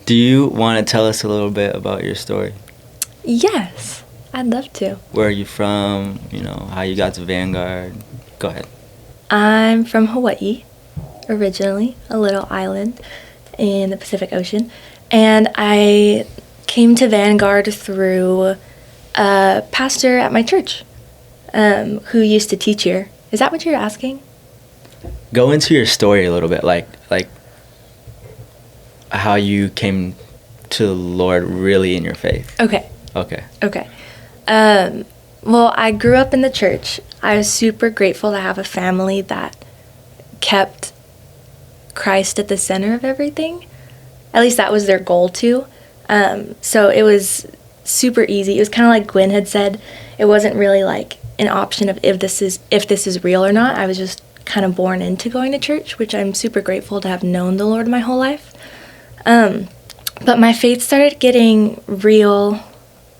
Do you want to tell us a little bit about your story? Yes, I'd love to. Where are you from? You know, how you got to Vanguard? Go ahead. I'm from Hawaii, originally, a little island in the Pacific Ocean. And I came to Vanguard through a pastor at my church who used to teach here. Is that what you're asking? Go into your story a little bit, like how you came to the Lord really in your faith. Okay. Okay. Okay. Well, I grew up in the church. I was super grateful to have a family that kept Christ at the center of everything. At least that was their goal too. So it was super easy. It was kind of like Gwen had said. It wasn't really like an option of if this is real or not. I was just kind of born into going to church, which I'm super grateful to have known the Lord my whole life. But my faith started getting real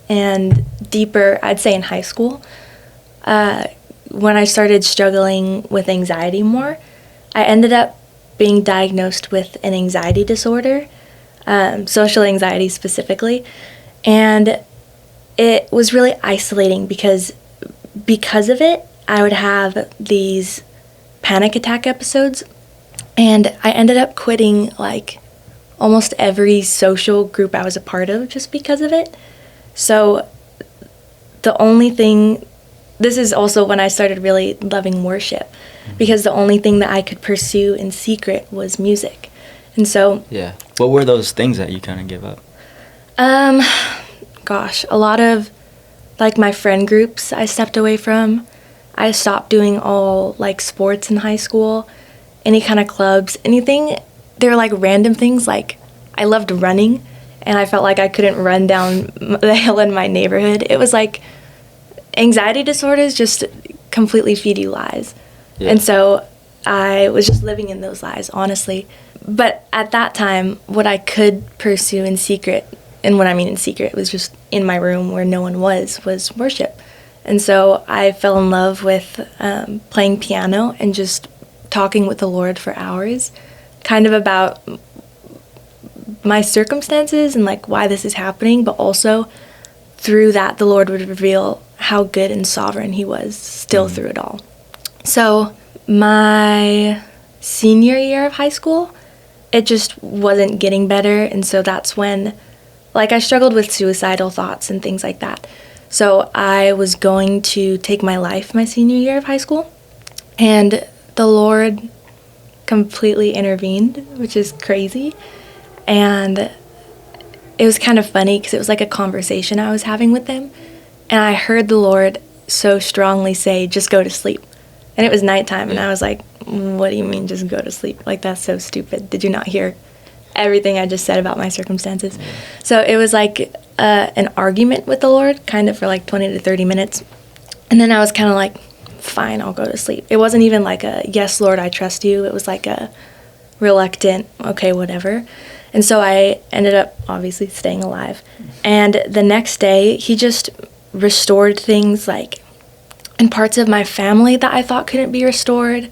and deeper, I'd say, in high school. When I started struggling with anxiety more, I ended up being diagnosed with an anxiety disorder, social anxiety specifically. And it was really isolating because of it, I would have these panic attack episodes. And I ended up quitting like almost every social group I was a part of just because of it. So the only thing, this is also when I started really loving worship, because the only thing that I could pursue in secret was music. And so, Yeah. What were those things that you kind of give up? gosh, a lot of like my friend groups I stepped away from. I stopped doing all like sports in high school, any kind of clubs, anything. They were like random things. Like I loved running, and I felt like I couldn't run down the hill in my neighborhood. It was like anxiety disorders just completely feed you lies. Yeah. And so I was just living in those lies, honestly. But at that time, what I could pursue in secret, and what I mean in secret was just in my room where no one was worship. And so I fell in love with playing piano and just talking with the Lord for hours, kind of about my circumstances and like why this is happening, but also through that the Lord would reveal how good and sovereign he was still through it all. So my senior year of high school, it just wasn't getting better, and so that's when like I struggled with suicidal thoughts and things like that. So I was going to take my life my senior year of high school, and the Lord completely intervened, which is crazy. And it was kind of funny because it was like a conversation I was having with him, and I heard the Lord so strongly say, just go to sleep. And it was nighttime, and I was like, what do you mean just go to sleep? Like, that's so stupid. Did you not hear everything I just said about my circumstances? So it was like an argument with the Lord, kind of for like 20 to 30 minutes. And then I was kind of like, fine, I'll go to sleep. It wasn't even like a, yes, Lord, I trust you. It was like a reluctant, okay, whatever. And so I ended up obviously staying alive. And the next day, he just restored things like in parts of my family that I thought couldn't be restored,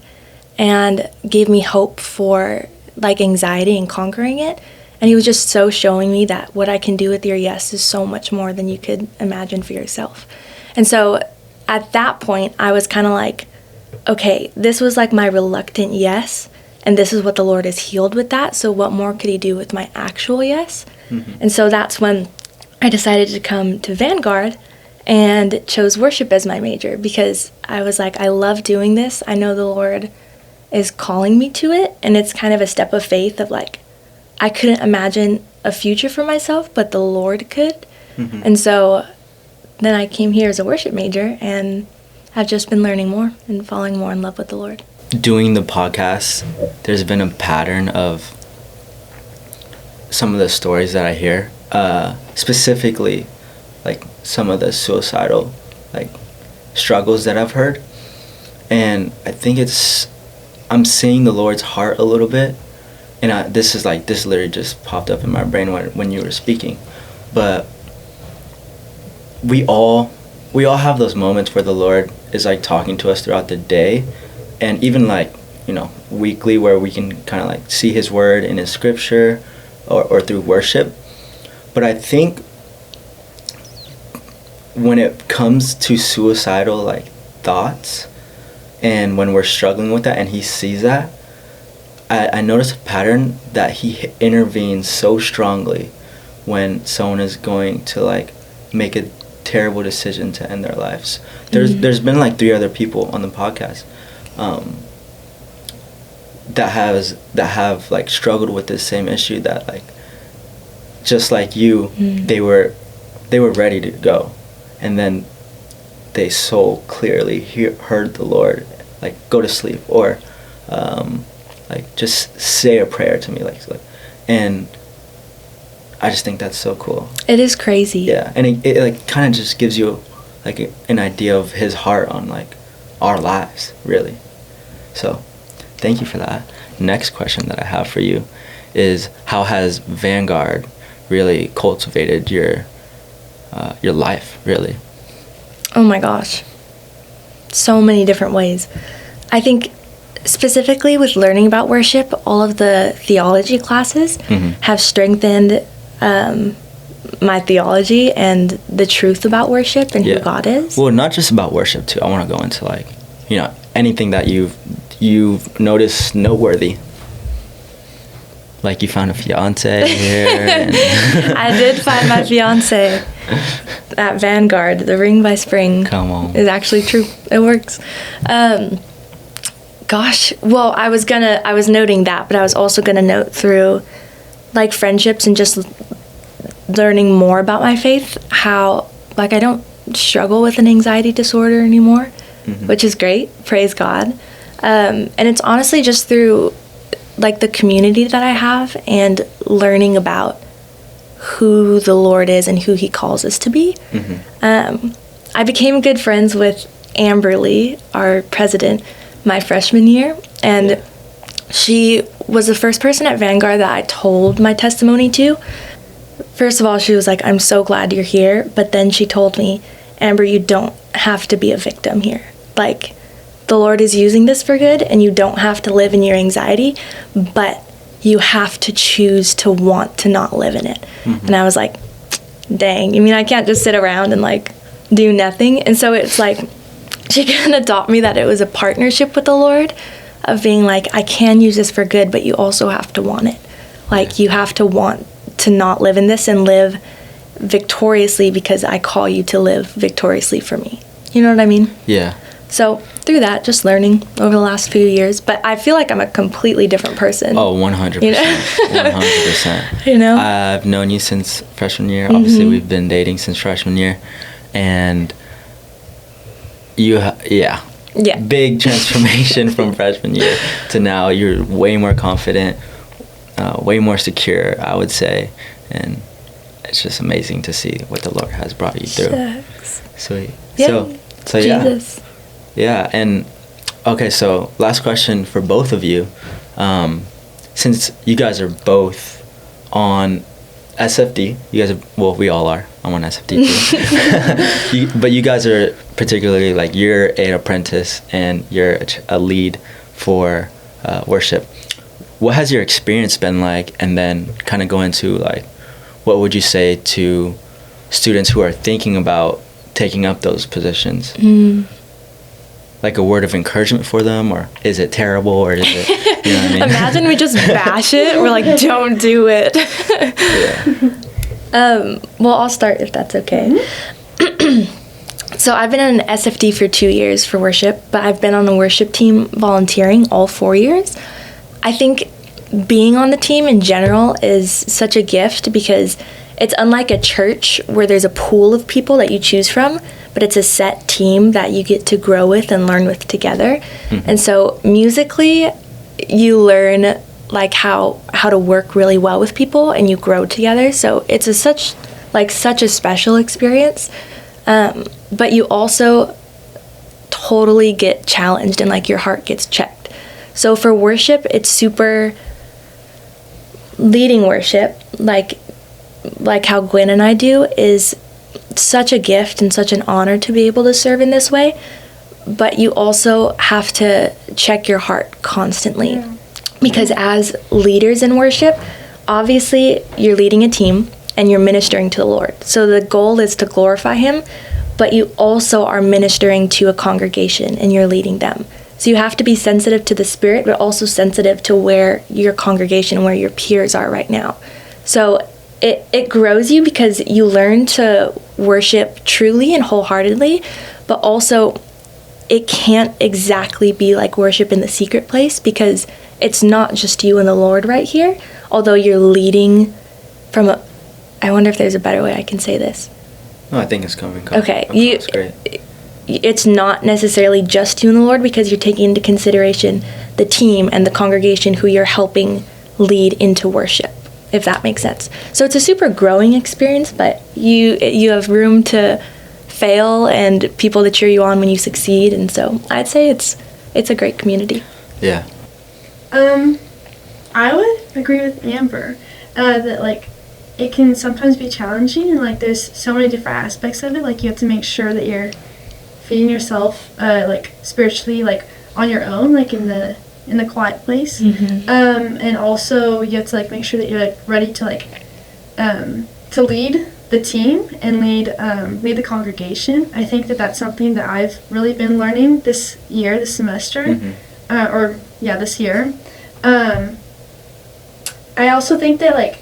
and gave me hope for like anxiety and conquering it. And he was just so showing me that what I can do with your yes is so much more than you could imagine for yourself. And so at that point, I was kind of like, okay, this was like my reluctant yes, and this is what the Lord has healed with that. So what more could he do with my actual yes? And so that's when I decided to come to Vanguard and chose worship as my major, because I was like, I love doing this. I know the Lord is calling me to it, and it's kind of a step of faith of like, I couldn't imagine a future for myself, but the Lord could. And so then I came here as a worship major, and I've just been learning more and falling more in love with the Lord. Doing the podcast, there's been a pattern of some of the stories that I hear, specifically like some of the suicidal like struggles that I've heard. And I think I'm seeing the Lord's heart a little bit. And this literally just popped up in my brain when you were speaking. But we all have those moments where the Lord is like talking to us throughout the day, and even like, you know, weekly, where we can kind of like see his word in his scripture, or through worship. But I think when it comes to suicidal like thoughts, and when we're struggling with that and he sees that, I notice a pattern that he intervenes so strongly when someone is going to like make a terrible decision to end their lives. There's been like 3 other people on the podcast that have like struggled with this same issue, that like just like you, they were ready to go, and then they so clearly heard the Lord like go to sleep, or like just say a prayer to me, like, and I just think that's so cool. It is crazy. Yeah, and it like kind of just gives you like an idea of his heart on like our lives, really. So thank you for that. Next question that I have for you is, how has Vanguard really cultivated your life, really? Oh my gosh. So many different ways. I think specifically with learning about worship, all of the theology classes have strengthened my theology and the truth about worship and who God is. Well, not just about worship too. I want to go into like, anything that you've noticed noteworthy. Like you found a fiance here. I did find my fiance at Vanguard. The ring by Spring. Come on. Is actually true. It works. Gosh, well, I was noting that, but I was also gonna note through like friendships and just learning more about my faith, how like I don't struggle with an anxiety disorder anymore, which is great. Praise God. And it's honestly just through like the community that I have and learning about who the Lord is and who he calls us to be. I became good friends with Amberly, our president, my freshman year, and she was the first person at Vanguard that I told my testimony to. First of all, she was like, I'm so glad you're here, but then she told me, Amber, you don't have to be a victim here. Like, the Lord is using this for good, and you don't have to live in your anxiety, but you have to choose to want to not live in it. And I was like, dang, you mean I can't just sit around and like do nothing? And so it's like, she kind of taught me that it was a partnership with the Lord of being like, I can use this for good, but you also have to want it. Like, you have to want to not live in this and live victoriously because I call you to live victoriously for me. You know what I mean? Yeah. So through that, just learning over the last few years, but I feel like I'm a completely different person. Oh, 100%. You know? 100%. You know? I've known you since freshman year. Obviously, we've been dating since freshman year. And big transformation from freshman year to now. You're way more confident, way more secure, I would say. And it's just amazing to see what the Lord has brought you through. Shucks. Sweet. Yeah. So Jesus. Yeah, and okay, so last question for both of you. Since you guys are both on SFD, we all are. I'm on SFD too. But you guys are particularly, like, you're an apprentice and you're a lead for worship. What has your experience been like? And then kind of go into, like, what would you say to students who are thinking about taking up those positions? Like a word of encouragement for them, or is it terrible, or is it, you know what I mean? Imagine we just bash it. We're like, don't do it. Well, I'll start if that's okay. So I've been on an SFD for 2 years for worship, but I've been on the worship team volunteering all 4 years. I think being on the team in general is such a gift because it's unlike a church where there's a pool of people that you choose from, but it's a set team that you get to grow with and learn with together. And so musically, you learn like how to work really well with people and you grow together. So it's such a special experience. But you also totally get challenged and like your heart gets checked. So for worship, it's super leading worship, like how Gwen and I do, is such a gift and such an honor to be able to serve in this way. But you also have to check your heart constantly. Because as leaders in worship, obviously you're leading a team and you're ministering to the Lord. So the goal is to glorify him, but you also are ministering to a congregation and you're leading them. So you have to be sensitive to the Spirit, but also sensitive to where your congregation, where your peers are right now. So it grows you because you learn to worship truly and wholeheartedly, but also it can't exactly be like worship in the secret place because it's not just you and the Lord right here, although you're leading from a, I wonder if there's a better way I can say this. No, I think it's coming. Okay, It's great. It's not necessarily just you and the Lord because you're taking into consideration the team and the congregation who you're helping lead into worship, if that makes sense. So it's a super growing experience, but you have room to fail and people to cheer you on when you succeed, and so I'd say it's a great community. Yeah. I would agree with Amber that like it can sometimes be challenging and like there's so many different aspects of it. Like you have to make sure that you're feeding yourself like spiritually like on your own, like in the quiet place. And also you have to like make sure that you're like ready to like to lead the team and lead the congregation. I think that that's something that I've really been learning this semester, this year. I also think that like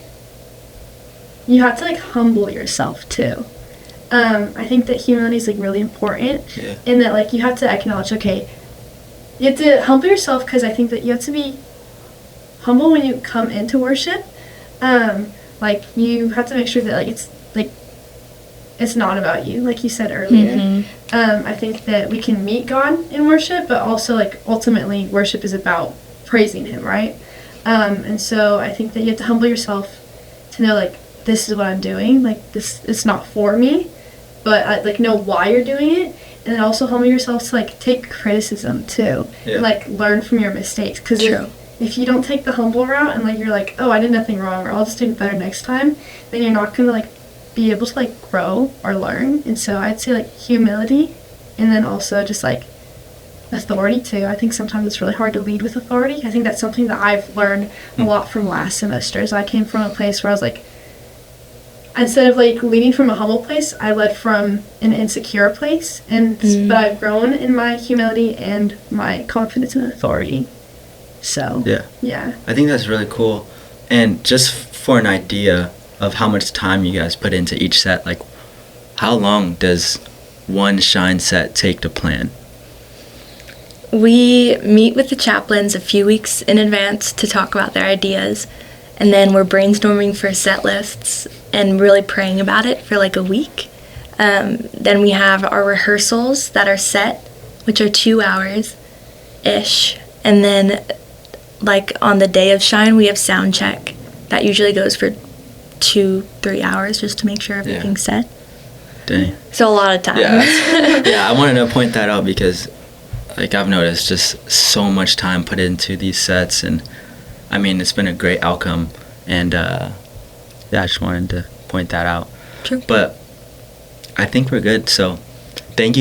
you have to like humble yourself too. I think that humility is like really important, in that like you have to acknowledge, okay, you have to humble yourself because I think that you have to be humble when you come into worship. Like you have to make sure that like it's not about you, like you said earlier. I think that we can meet God in worship, but also like ultimately worship is about praising Him, right? And so I think that you have to humble yourself to know like this is what I'm doing, like this it's not for me, but I like know why you're doing it, and then also humble yourself to like take criticism too, and like learn from your mistakes. Because if you don't take the humble route and like you're like, oh, I did nothing wrong, or I'll just do it better next time, then you're not gonna like be able to like grow or learn. And so I'd say like humility, and then also just like authority too. I think sometimes it's really hard to lead with authority. I think that's something that I've learned a lot from last semester. So I came from a place where I was like, instead of like leading from a humble place, I led from an insecure place, and but I've grown in my humility and my confidence and authority. So yeah, I think that's really cool. And just for an idea of how much time you guys put into each set, like how long does one Shine set take to plan? We meet with the chaplains a few weeks in advance to talk about their ideas, and then we're brainstorming for set lists and really praying about it for like a week. Then we have our rehearsals that are set, which are 2 hours-ish. And then like on the day of Shine, we have sound check. That usually goes for 2-3 hours just to make sure everything's set. Dang. So a lot of time. Yeah, I wanted to point that out because like I've noticed just so much time put into these sets, and I mean it's been a great outcome, and I just wanted to point that out. True. But I think we're good, so thank you